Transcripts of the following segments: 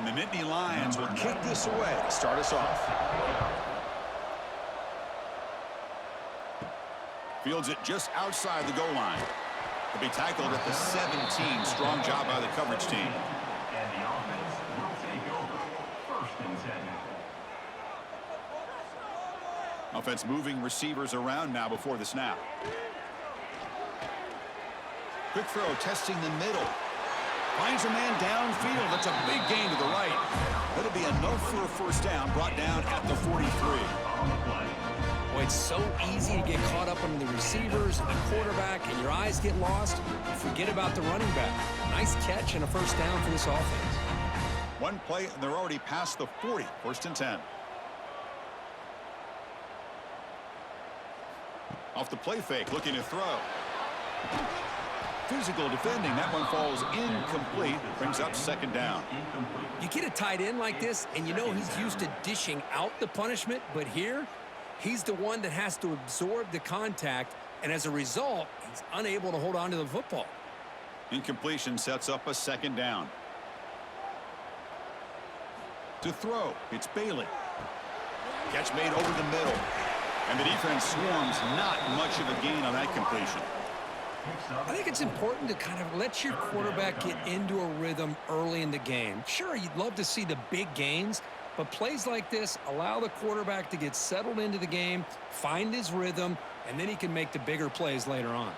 And the Nittany Lions will kick this away to start us off. Fields it just outside the goal line. He'll be tackled at the 17. Strong job by the coverage team. And the offense will take over. 1st and 10. Offense moving receivers around now before the snap. Quick throw, testing the middle. Finds a man downfield. That's a big gain to the right. That'll be enough for a first down, brought down at the 43. Boy, it's so easy to get caught up on the receivers and the quarterback, and your eyes get lost. You forget about the running back. Nice catch and a first down for this offense. One play, and they're already past the 40. 1st and 10. Off the play fake, looking to throw. Physical defending. That one falls incomplete. Brings up 2nd down. You get a tight end like this, and you know he's used to dishing out the punishment, but here, he's the one that has to absorb the contact, and as a result, he's unable to hold on to the football. Incompletion sets up a 2nd down. To throw, it's Bailey. Catch made over the middle. And the defense swarms. Not much of a gain on that completion. I think it's important to kind of let your quarterback get into a rhythm early in the game. Sure, you'd love to see the big gains, but plays like this allow the quarterback to get settled into the game, find his rhythm, and then he can make the bigger plays later on.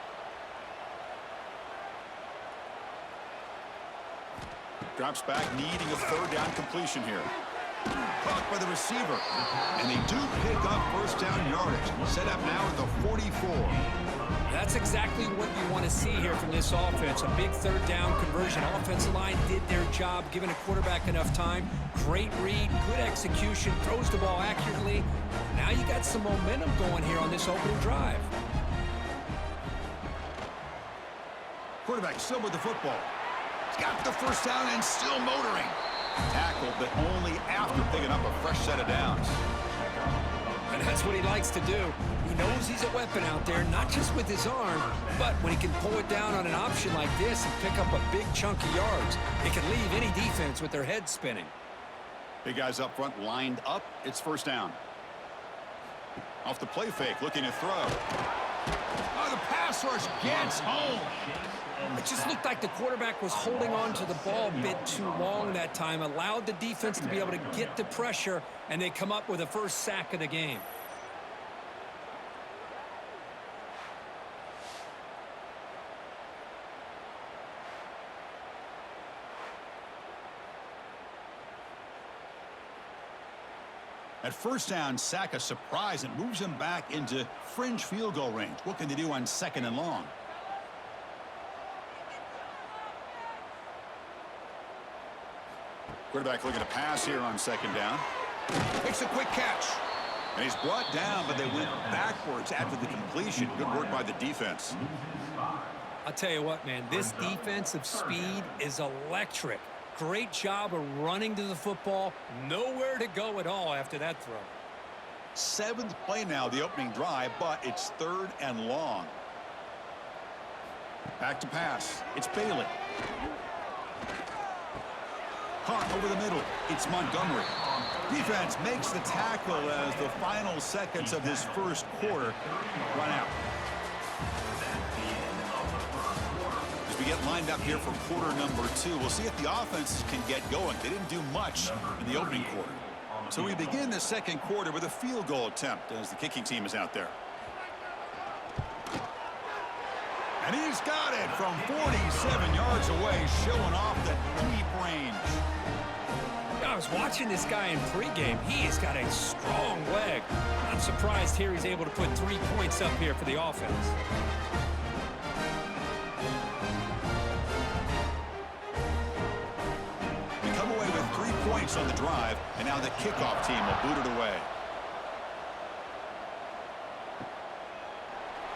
Drops back, needing a 3rd down completion here. Caught by the receiver. And they do pick up first down yardage. Set up now at the 44. That's exactly what you want to see here from this offense. A big 3rd down conversion. Offensive line did their job, giving a quarterback enough time. Great read, good execution, throws the ball accurately. Now you got some momentum going here on this opening drive. Quarterback still with the football. He's got the first down and still motoring. Tackled, but only after picking up a fresh set of downs. And that's what he likes to do. He knows he's a weapon out there, not just with his arm, but when he can pull it down on an option like this and pick up a big chunk of yards, it can leave any defense with their head spinning. Big guys up front lined up. It's first down. Off the play fake, looking to throw. Oh, the pass rush gets home. It just looked like the quarterback was holding on to the ball a bit too long that time, allowed the defense to be able to get the pressure, and they come up with the first sack of the game. At first down, sack a surprise and moves him back into fringe field goal range. What can they do on 2nd and long? Quarterback looking to pass here on 2nd down. Makes a quick catch. And he's brought down, but they went backwards after the completion. Good work by the defense. I'll tell you what, man, this defensive speed is electric. Great job of running to the football. Nowhere to go at all after that throw. 7th play now, the opening drive, but it's 3rd and long. Back to pass. It's Bailey. Caught over the middle. It's Montgomery. Defense makes the tackle as the final seconds of this first quarter run out. As we get lined up here for quarter number 2, we'll see if the offenses can get going. They didn't do much in the opening quarter. So we begin the second quarter with a field goal attempt as the kicking team is out there. And he's got it from 47 yards away, showing off the deep range. I was watching this guy in pregame. He has got a strong leg. I'm surprised here he's able to put 3 points up here for the offense. They come away with 3 points on the drive, and now the kickoff team will boot it away.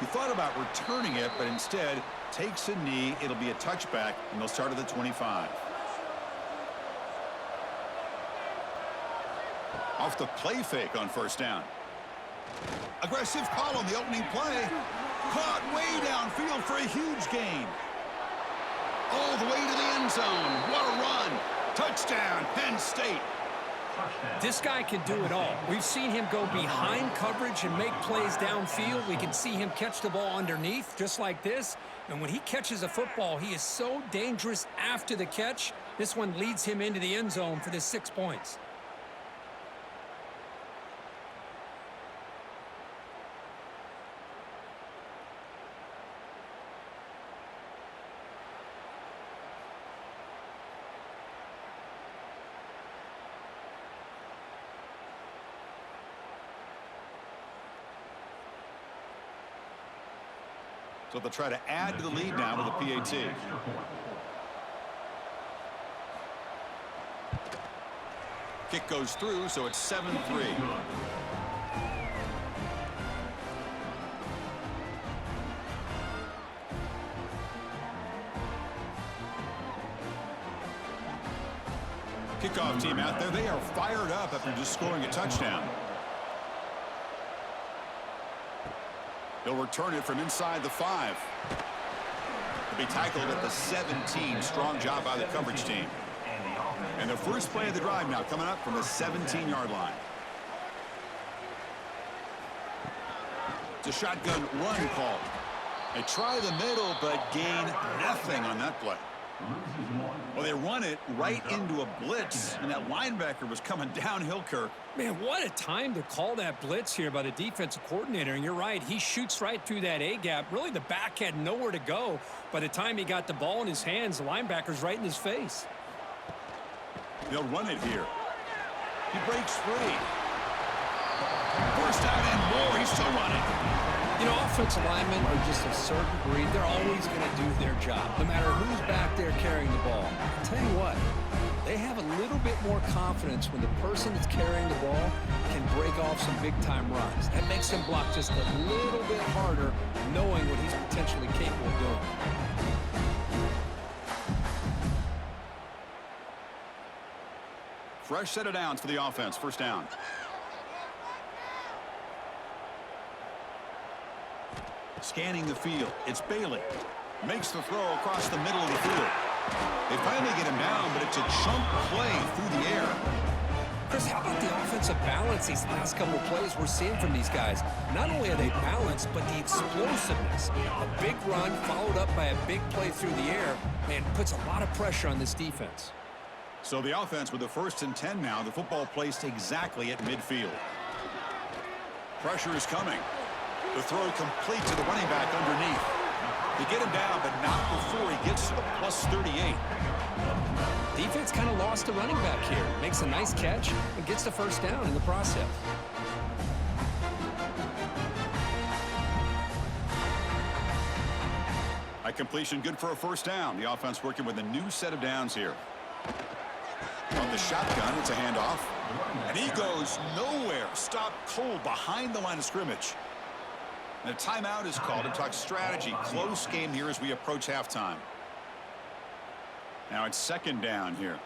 He thought about returning it, but instead takes a knee. It'll be a touchback, and they'll start at the 25. Off the play fake on first down. Aggressive call on the opening play. Caught way downfield for a huge gain. All the way to the end zone. What a run. Touchdown, Penn State. This guy can do it all. We've seen him go behind coverage and make plays downfield. We can see him catch the ball underneath, just like this. And when he catches a football, he is so dangerous after the catch. This one leads him into the end zone for the 6 points. So they'll try to add to the lead now with a PAT. Kick goes through, so it's 7-3. Kickoff team out there. They are fired up after just scoring a touchdown. He'll return it from inside the 5. He'll be tackled at the 17. Strong job by the coverage team. And the first play of the drive now coming up from the 17-yard line. It's a shotgun run call. They try the middle, but gain nothing on that play. Well, they run it right into a blitz, and that linebacker was coming downhill, Kirk. Man, what a time to call that blitz here by the defensive coordinator. And you're right, he shoots right through that A-gap. Really, the back had nowhere to go. By the time he got the ball in his hands, the linebacker's right in his face. They'll run it here. He breaks free. First down and more. He's still running. You know, offensive linemen are just a certain breed. They're always going to do their job, no matter who's back there carrying the ball. I'll tell you what, they have a little bit more confidence when the person that's carrying the ball can break off some big-time runs. That makes them block just a little bit harder, knowing what he's potentially capable of doing. Fresh set of downs for the offense. First down. Scanning the field. It's Bailey. Makes the throw across the middle of the field. They finally get him down, but it's a chunk play through the air. Chris, how about the offensive balance these last couple plays we're seeing from these guys? Not only are they balanced, but the explosiveness. A big run followed up by a big play through the air, man, puts a lot of pressure on this defense. So the offense with the 1st and 10 now. The football placed exactly at midfield. Pressure is coming. The throw complete to the running back underneath. They get him down, but not before he gets to the plus 38. Defense kind of lost the running back here. Makes a nice catch and gets the first down in the process. A completion good for a first down. The offense working with a new set of downs here. From the shotgun, it's a handoff. And he goes nowhere. Stopped cold behind the line of scrimmage. And a timeout is called to talk strategy. Close game here as we approach halftime. Now it's second down here.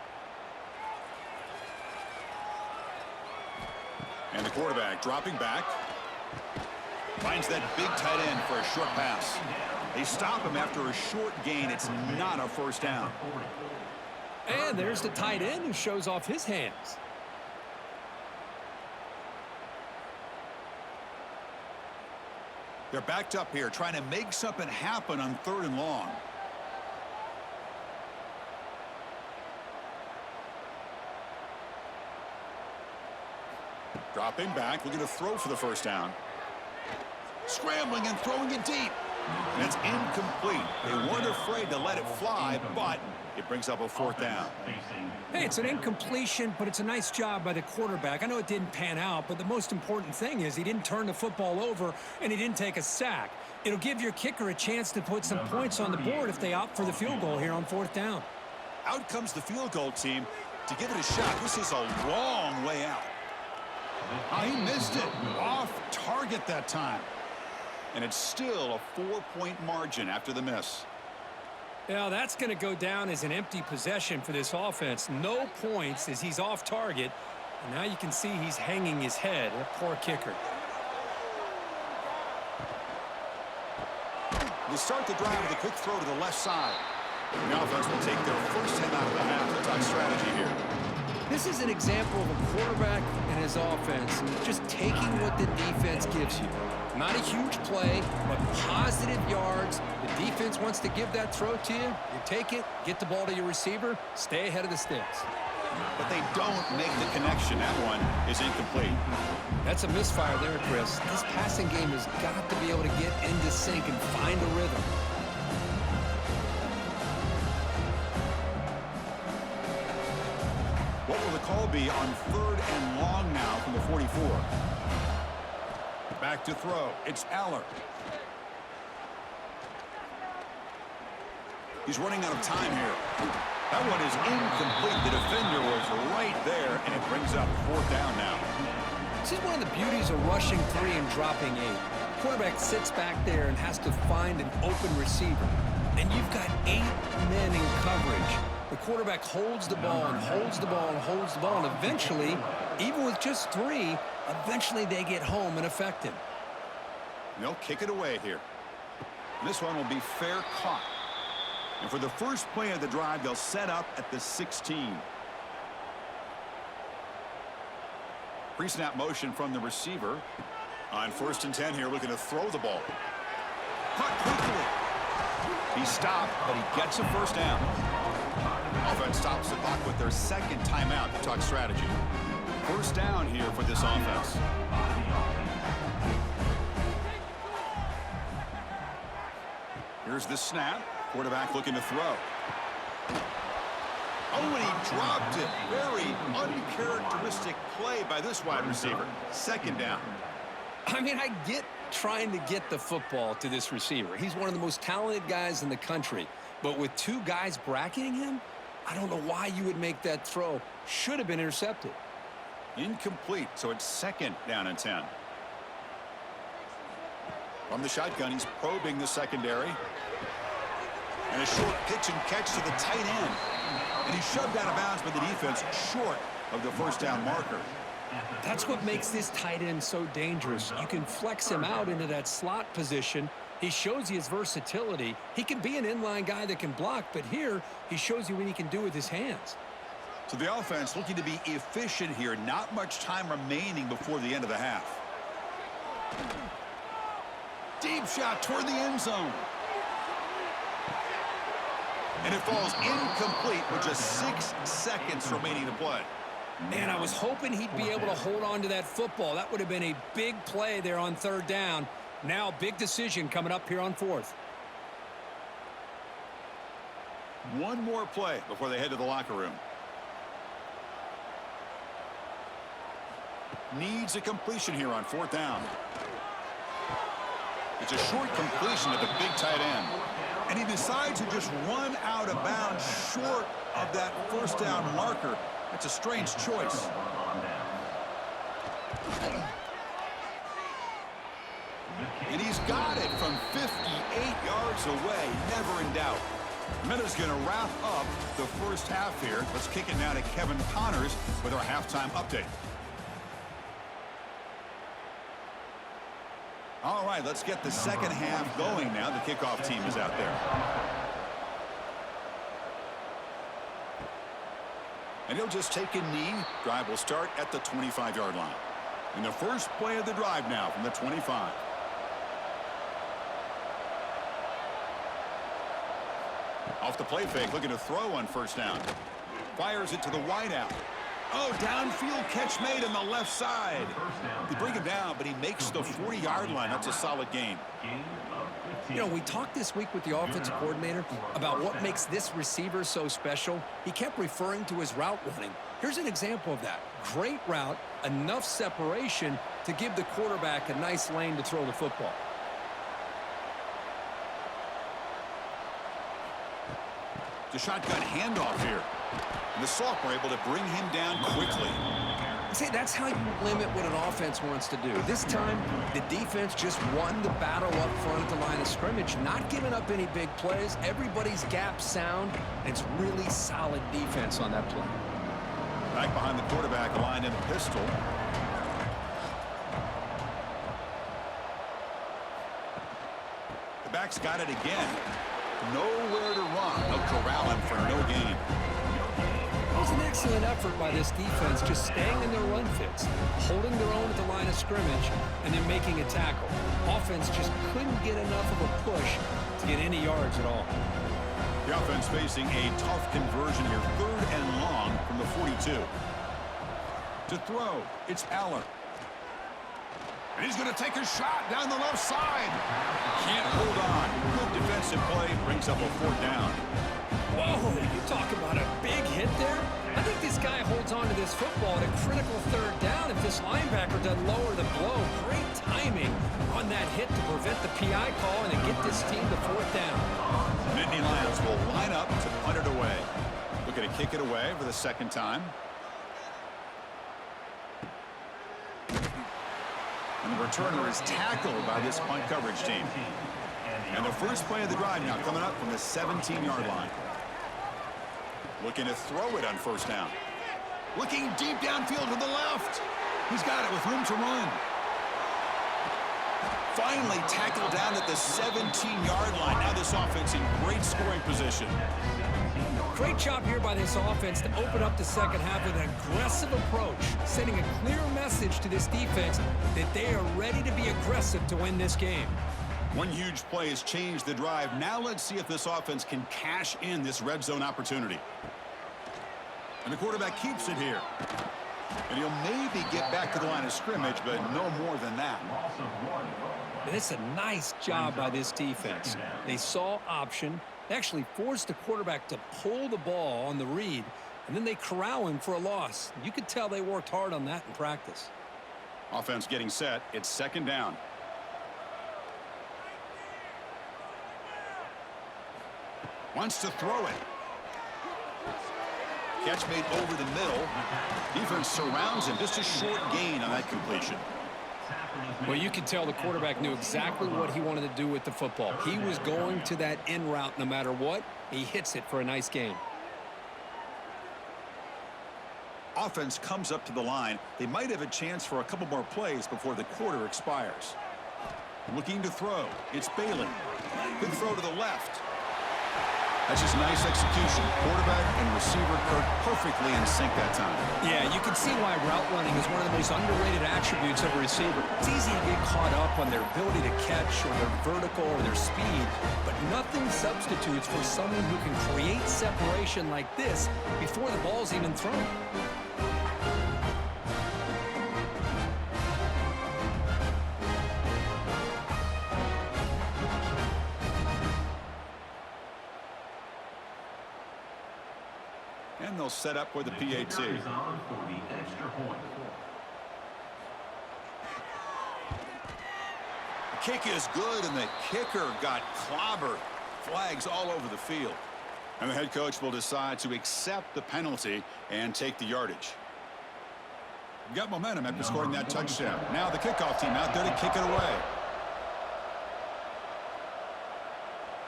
And the quarterback dropping back. Finds that big tight end for a short pass. They stop him after a short gain. It's not a first down. And there's the tight end who shows off his hands. They're backed up here, trying to make something happen on 3rd and long. Dropping back, looking to throw for the first down. Scrambling and throwing it deep. And it's incomplete. They weren't afraid to let it fly, but it brings up a 4th down. Hey, it's an incompletion, but it's a nice job by the quarterback. I know it didn't pan out, but the most important thing is he didn't turn the football over and he didn't take a sack. It'll give your kicker a chance to put some points on the board if they opt for the field goal here on 4th down. Out comes the field goal team to give it a shot. This is a long way out. He missed it. Off target that time. And it's still a 4-point margin after the miss. Yeah, that's going to go down as an empty possession for this offense. No points as he's off target. And now you can see he's hanging his head. A poor kicker. They start the drive with a quick throw to the left side. The offense will take their first 10 out of the half. Let's talk strategy here. This is an example of a quarterback and his offense just taking what the defense gives you. Not a huge play, but positive yards. The defense wants to give that throw to you. You take it, get the ball to your receiver, stay ahead of the sticks. But they don't make the connection. That one is incomplete. That's a misfire there, Chris. This passing game has got to be able to get into sync and find a rhythm. What will the call be on 3rd and long now from the 44? Back to throw. It's Aller. He's running out of time here. That one is incomplete. The defender was right there, and it brings up 4th down now. This is one of the beauties of rushing 3 and dropping 8. The quarterback sits back there and has to find an open receiver. And you've got 8 men in coverage. The quarterback holds the ball and holds the ball and holds the ball, and eventually, even with just 3, eventually they get home and affect him. They'll kick it away here. This one will be fair caught. And for the first play of the drive, they'll set up at the 16. Pre-snap motion from the receiver. On 1st and 10 here, looking to throw the ball. Caught quickly. He stopped, but he gets a first down. Offense stops the clock with their 2nd timeout to talk strategy. First down here for this offense. Here's the snap. Quarterback looking to throw. Oh, and he dropped it. Very uncharacteristic play by this wide receiver. 2nd down. I mean, I get trying to get the football to this receiver. He's one of the most talented guys in the country. But with 2 guys bracketing him, I don't know why you would make that throw. Should have been intercepted. Incomplete, so it's 2nd down and 10. From the shotgun, he's probing the secondary. And a short pitch and catch to the tight end. And he's shoved out of bounds by the defense short of the first down marker. That's what makes this tight end so dangerous. You can flex him out into that slot position. He shows you his versatility. He can be an inline guy that can block, but here he shows you what he can do with his hands. So the offense looking to be efficient here. Not much time remaining before the end of the half. Deep shot toward the end zone. And it falls incomplete with just 6 seconds remaining to play. Man, I was hoping he'd be able to hold on to that football. That would have been a big play there on 3rd down. Now, big decision coming up here on 4th. One more play before they head to the locker room. Needs a completion here on 4th down. It's a short completion at the big tight end. And he decides to just run out of bounds short of that first down marker. That's a strange choice. And he's got it from 58 yards away. Never in doubt. Minuta's going to wrap up the first half here. Let's kick it now to Kevin Connors with our halftime update. All right, let's get the second half going now. The kickoff team is out there. And he'll just take a knee. Drive will start at the 25-yard line. And the first play of the drive now from the 25. Off the play fake, looking to throw on 1st down. Fires it to the wideout. Oh, downfield catch made on the left side. They bring him down, but he makes the 40-yard line. That's a solid gain. You know, we talked this week with the offensive coordinator about what makes this receiver so special. He kept referring to his route running. Here's an example of that. Great route, enough separation to give the quarterback a nice lane to throw the football. The shotgun handoff here. And the sophomore able to bring him down quickly. See, that's how you limit what an offense wants to do. This time, the defense just won the battle up front at the line of scrimmage, not giving up any big plays. Everybody's gap sound. It's really solid defense on that play. Back behind the quarterback, line in a pistol. The back's got it again. nowhere to run. They'll corral him for no gain. It was an excellent effort by this defense, just staying in their run fits, holding their own at the line of scrimmage, and then making a tackle. Offense just couldn't get enough of a push to get any yards at all. The offense facing a tough conversion here, 3rd and long from the 42. To throw, it's Eller. And he's going to take a shot down the left side. Can't hold on. Good defensive play, brings up a 4th down. Whoa, you talk about a big hit there. I think this guy holds on to this football at a critical 3rd down if this linebacker doesn't lower the blow. Great timing on that hit to prevent the PI call and to get this team to 4th down. Nittany Lions will line up to punt it away. Looking to kick it away for the 2nd time. And the returner is tackled by this punt coverage team. And the first play of the drive now coming up from the 17-yard line. Looking to throw it on 1st down. Looking deep downfield to the left. He's got it with room to run. Finally tackled down at the 17-yard line. Now this offense in great scoring position. Great job here by this offense to open up the second half with an aggressive approach, sending a clear message to this defense that they are ready to be aggressive to win this game. One huge play has changed the drive. Now let's see if this offense can cash in this red zone opportunity. And the quarterback keeps it here. And he'll maybe get back to the line of scrimmage, but no more than that. And it's a nice job by this defense. They saw option. They actually forced the quarterback to pull the ball on the read, and then they corral him for a loss. You could tell they worked hard on that in practice. Offense getting set. It's 2nd down. Wants to throw it. Catch made over the middle. Defense surrounds him. Just a short gain on that completion. Well, you could tell the quarterback knew exactly what he wanted to do with the football. He was going to that in route no matter what. He hits it for a nice gain. Offense comes up to the line. They might have a chance for a couple more plays before the quarter expires. Looking to throw. It's Bailey. Good throw to the left. That's just nice execution. Quarterback and receiver Kirk perfectly in sync that time. Yeah, you can see why route running is one of the most underrated attributes of a receiver. It's easy to get caught up on their ability to catch or their vertical or their speed, but nothing substitutes for someone who can create separation like this before the ball's even thrown. And they'll set up with the PAT. The kick is good, and the kicker got clobbered. Flags all over the field. And the head coach will decide to accept the penalty and take the yardage. Got momentum after scoring that touchdown. Now the kickoff team out there to kick it away.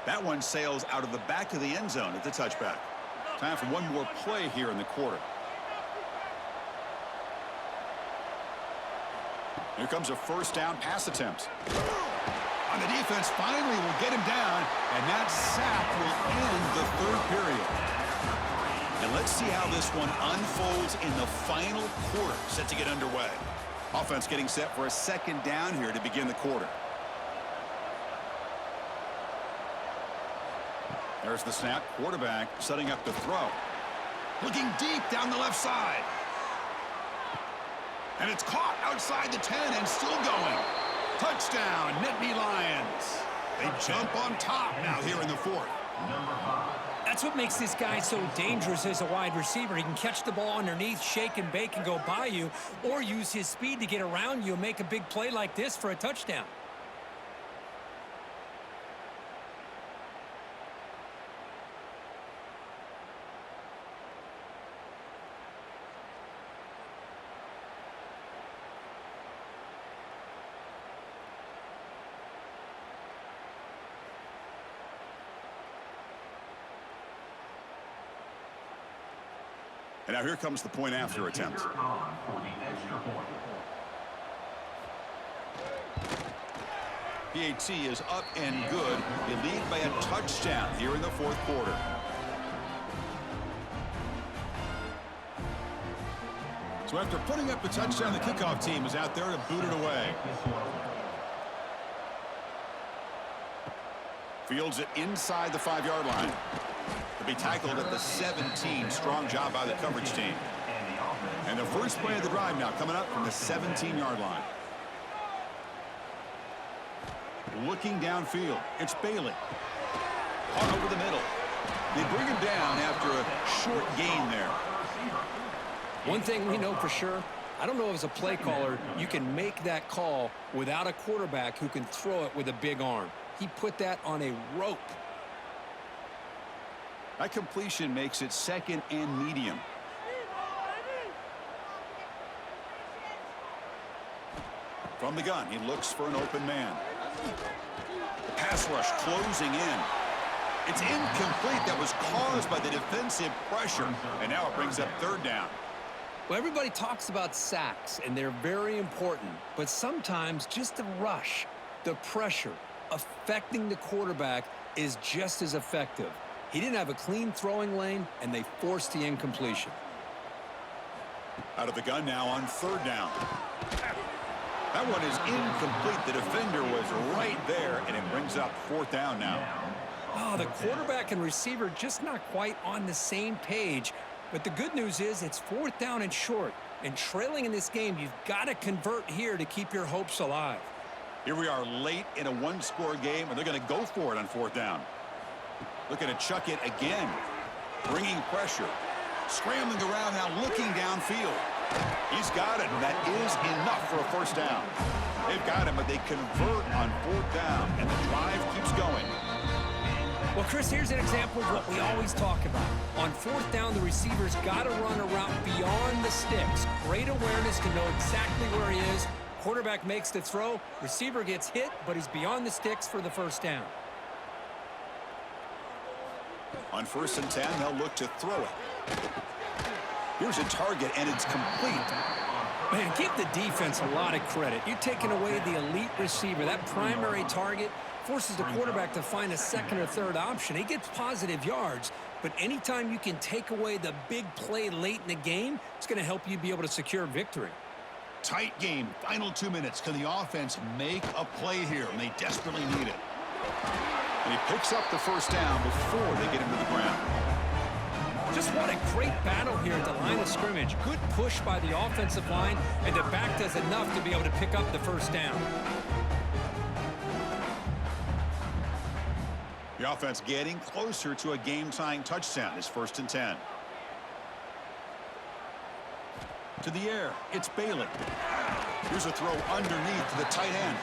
That one sails out of the back of the end zone at the touchback. Time for one more play here in the quarter. Here comes a 1st down pass attempt. On the defense, finally will get him down, and that sack will end the 3rd period. And let's see how this one unfolds in the final quarter, set to get underway. Offense getting set for a 2nd down here to begin the quarter. There's the snap. Quarterback setting up the throw. Looking deep down the left side. And it's caught outside the 10 and still going. Touchdown, Nittany Lions. They jump on top now here in the 4th. That's what makes this guy so dangerous as a wide receiver. He can catch the ball underneath, shake and bake, and go by you, or use his speed to get around you and make a big play like this for a touchdown. And now here comes the point after attempt. The PAT is up and good. They lead by a touchdown here in the fourth quarter. So after putting up a touchdown, the kickoff team is out there to boot it away. Fields it inside the 5-yard line. To be tackled at the 17. Strong job by the coverage team. And the first play of the drive now coming up from the 17-yard line. Looking downfield, it's Bailey. Caught over the middle. They bring him down after a short gain there. One thing we know for sure, I don't know as a play caller, you can make that call without a quarterback who can throw it with a big arm. He put that on a rope. That completion makes it second and medium. From the gun, he looks for an open man. Pass rush closing in. It's incomplete. That was caused by the defensive pressure. And now it brings up third down. Well, everybody talks about sacks, and they're very important. But sometimes just the rush, the pressure, affecting the quarterback is just as effective. He didn't have a clean throwing lane, and they forced the incompletion. Out of the gun now on third down. That one is incomplete. The defender was right there, and it brings up fourth down now. Oh, the quarterback and receiver just not quite on the same page. But the good news is it's fourth down and short. And trailing in this game, you've got to convert here to keep your hopes alive. Here we are late in a one-score game, and they're going to go for it on fourth down. Looking to chuck it again. Bringing pressure. Scrambling around now, looking downfield. He's got it, and that is enough for a first down. They've got him, but they convert on fourth down, and the drive keeps going. Well, Chris, here's an example of what we always talk about. On fourth down, the receiver's got to run a route beyond the sticks. Great awareness to know exactly where he is. Quarterback makes the throw. Receiver gets hit, but he's beyond the sticks for the first down. On 1st and 10, they'll look to throw it. Here's a target, and it's complete. Man, give the defense a lot of credit. You're taking away the elite receiver. That primary target forces the quarterback to find a second or third option. He gets positive yards, but anytime you can take away the big play late in the game, it's going to help you be able to secure victory. Tight game, final 2 minutes. Can the offense make a play here? And they desperately need it. And he picks up the first down before they get him to the ground. Just what a great battle here at the line of scrimmage. Good push by the offensive line, and the back does enough to be able to pick up the first down. The offense getting closer to a game-tying touchdown. It's 1st and 10. To the air, it's Bailey. Here's a throw underneath to the tight end.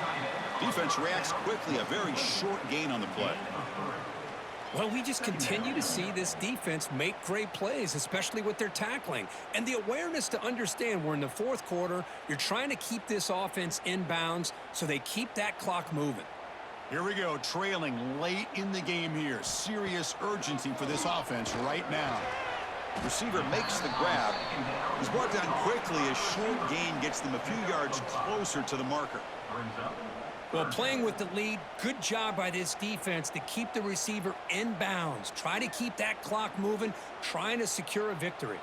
Defense reacts quickly, a very short gain on the play. Well, we just continue to see this defense make great plays, especially with their tackling. And the awareness to understand we're in the fourth quarter, you're trying to keep this offense in bounds so they keep that clock moving. Here we go, trailing late in the game here. Serious urgency for this offense right now. Receiver makes the grab. He's brought down quickly. A short gain gets them a few yards closer to the marker. Well, playing with the lead, good job by this defense to keep the receiver in bounds. Try to keep that clock moving, trying to secure a victory.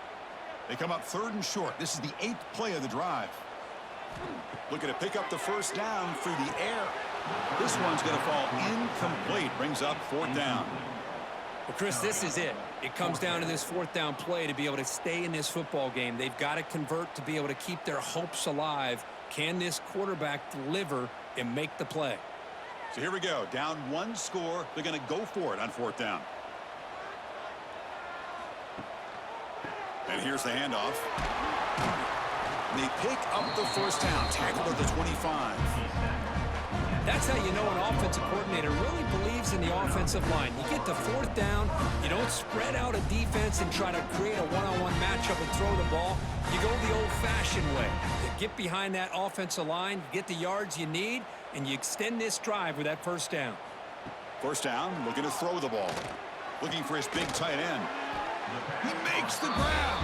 They come up 3rd and short. This is the 8th play of the drive. Looking to pick up the first down through the air. This one's going to fall incomplete. Brings up 4th down. Well, Chris, this is it. It comes down to this 4th down play to be able to stay in this football game. They've got to convert to be able to keep their hopes alive. Can this quarterback deliver and make the play? So here we go. Down 1 score. They're going to go for it on 4th down. And here's the handoff. They pick up the first down. Tackled at the 25. That's how you know an offensive coordinator really believes in the offensive line. You get to 4th down, you don't spread out a defense and try to create a one-on-one matchup and throw the ball. You go the old-fashioned way. You get behind that offensive line, you get the yards you need, and you extend this drive with that first down. First down, looking to throw the ball. Looking for his big tight end. He makes the grab.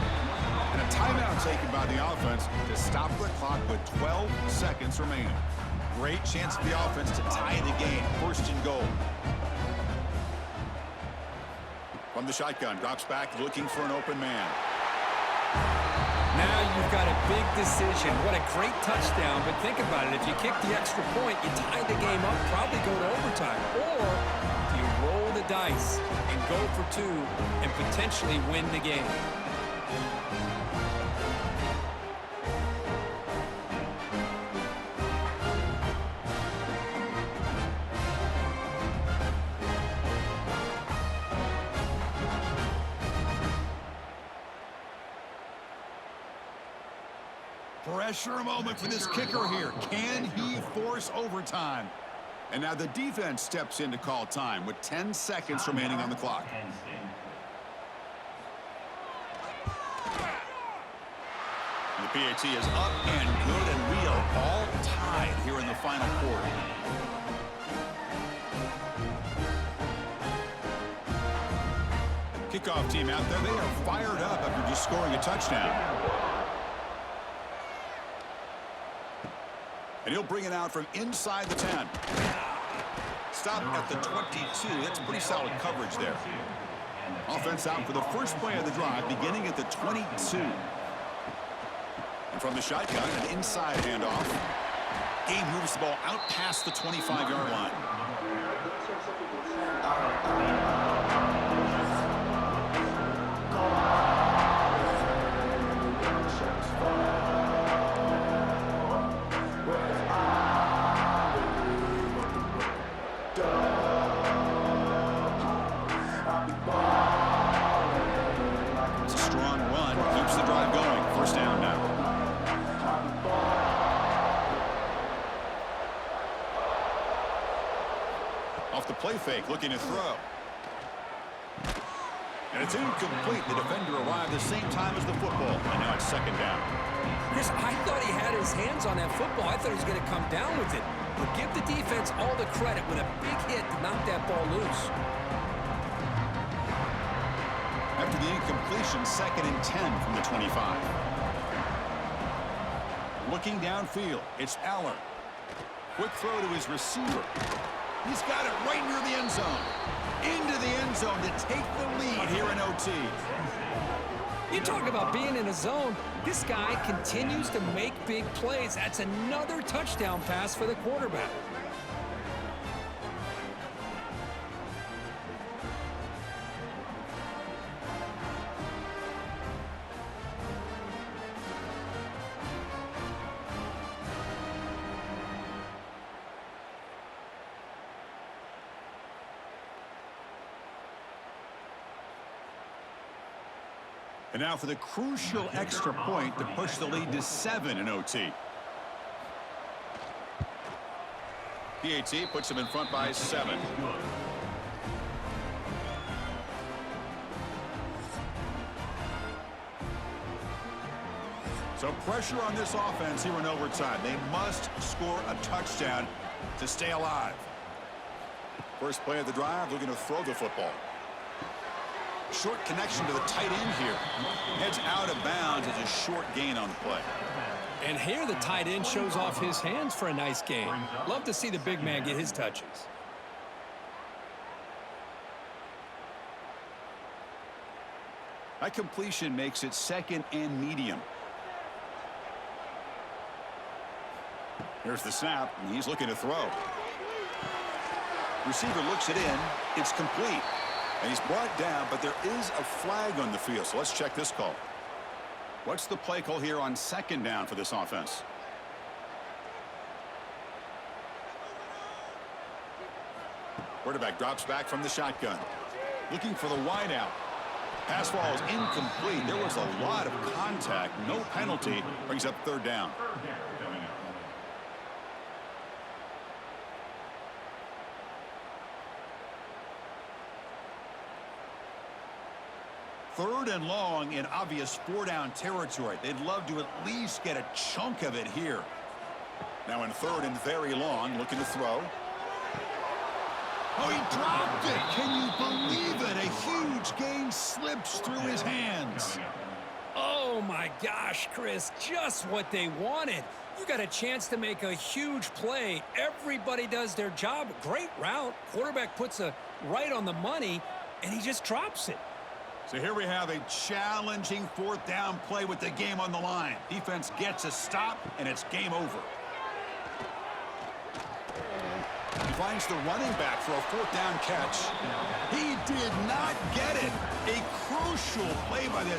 And a timeout taken by the offense to stop the clock with 12 seconds remaining. Great chance for the offense to tie the game. First and goal. From the shotgun, drops back looking for an open man. Now you've got a big decision. What a great touchdown, but think about it. If you kick the extra point, you tie the game up, probably go to overtime. Or do you roll the dice and go for two and potentially win the game? Pressure moment for this kicker here. Can he force overtime? And now the defense steps in to call time with 10 seconds remaining on the clock. And the PAT is up and good, and we are all tied here in the final quarter. Kickoff team out there. They are fired up after just scoring a touchdown. And he'll bring it out from inside the 10. Stop at the 22. That's pretty solid coverage there. Offense out for the first play of the drive, beginning at the 22. And from the shotgun, an inside handoff. Game moves the ball out past the 25-yard line. Off the play fake, looking to throw. And it's incomplete. The defender arrived the same time as the football. And now it's second down. Chris, I thought he had his hands on that football. I thought he was going to come down with it. But give the defense all the credit with a big hit to knock that ball loose. After the incompletion, second and 10 from the 25. Looking downfield, it's Aller. Quick throw to his receiver. He's got it right near the end zone. Into the end zone to take the lead here in OT. You talk about being in a zone. This guy continues to make big plays. That's another touchdown pass for the quarterback. And now for the crucial extra point to push the lead to 7 in OT. PAT puts him in front by 7. So pressure on this offense here in overtime. They must score a touchdown to stay alive. First play of the drive, looking to throw the football. Short connection to the tight end here. Heads out of bounds as a short gain on the play. And here the tight end shows off his hands for a nice gain. Love to see the big man get his touches. That completion makes it second and medium. Here's the snap, and he's looking to throw. Receiver looks it in. It's complete. And he's brought down, but there is a flag on the field. So let's check this call. What's the play call here on second down for this offense? Quarterback drops back from the shotgun. Looking for the wideout. Pass ball is incomplete. There was a lot of contact. No penalty. Brings up third down. Third and long in obvious four-down territory. They'd love to at least get a chunk of it here. Now in third and very long, looking to throw. Oh, he dropped it. Can you believe it? A huge gain slips through his hands. Oh, my gosh, Chris, just what they wanted. You got a chance to make a huge play. Everybody does their job. Great route. Quarterback puts it right on the money, and he just drops it. So here we have a challenging fourth down play with the game on the line. Defense gets a stop, and it's game over. He finds the running back for a fourth down catch. He did not get it. A crucial play by this